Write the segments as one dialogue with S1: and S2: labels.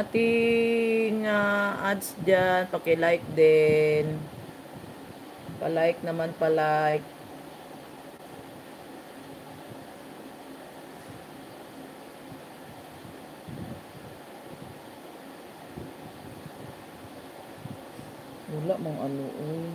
S1: ating ads dyan, paki-like din. Pa-like naman, pa-like. Wala mong ano eh.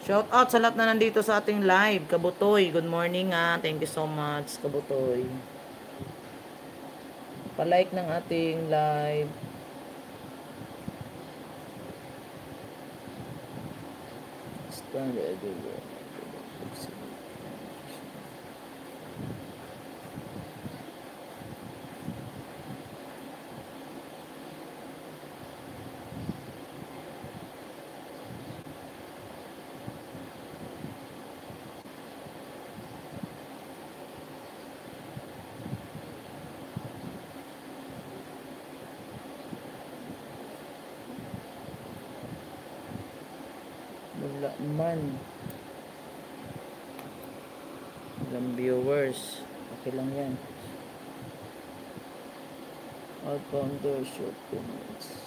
S1: Shout out sa lahat na nandito sa ating live. Kabutoy, good morning Thank you so much, Kabutoy. Pa-like ng ating live. Stand everywhere. Wala man. Walang viewers. Okay lang yan. Outbound door short comments.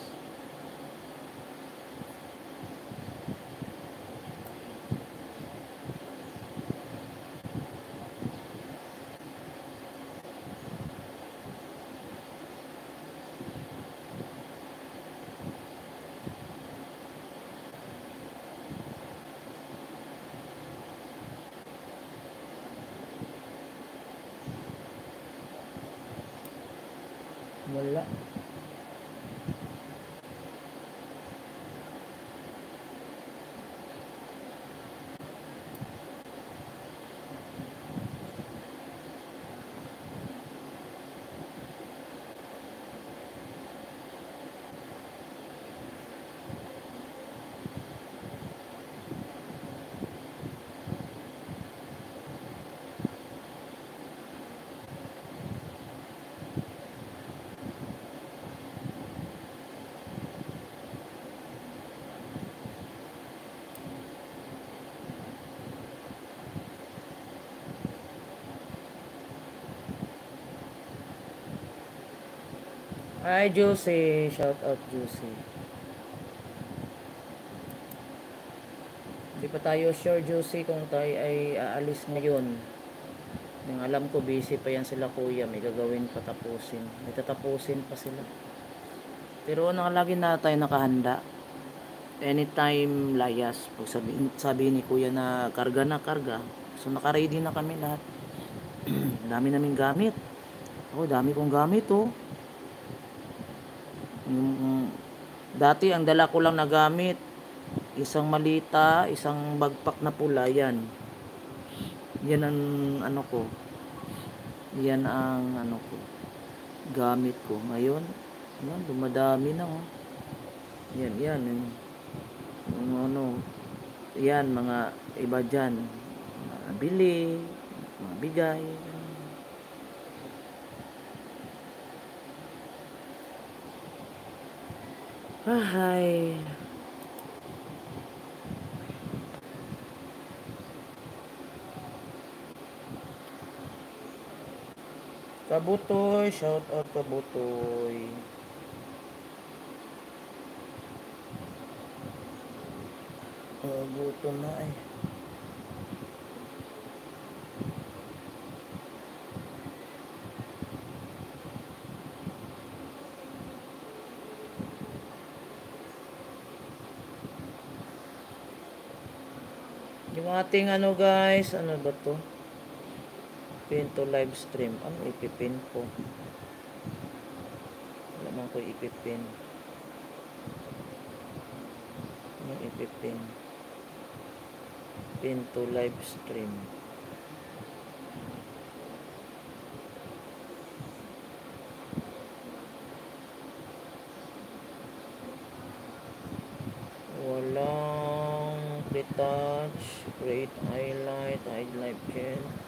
S1: Wala. Hi, Juicy. Shout out, Juicy. Hindi pa tayo sure, Juicy, kung tayo ay aalis ngayon. Yung alam ko, busy pa yan sila kuya. May gagawin pa tapusin. May tatapusin pa sila. Pero lagi na tayo nakahanda. Anytime layas. Pag sabi ni kuya na karga na, karga. So, naka-ready na kami lahat. Dami naming gamit. Ako, dami kong gamit, oh. Dati ang dala ko lang na gamit, isang malita, isang bagpak na pula, yan ang ano ko, yan ang ano ko, gamit ko ngayon. Yan, dumadami na, oh. Yan yung ano, yan mga iba dyan, mga bili, mga bigay. Ay. Kabutoy, shout out Kabutoy. Gutom na eh. Yung ating ano guys, ano ba to? Pin to live stream. Ano ipipin ko? Wala man ko ipipin. Ano ipipin? Pin to live stream. Walang retouch, create highlight chat.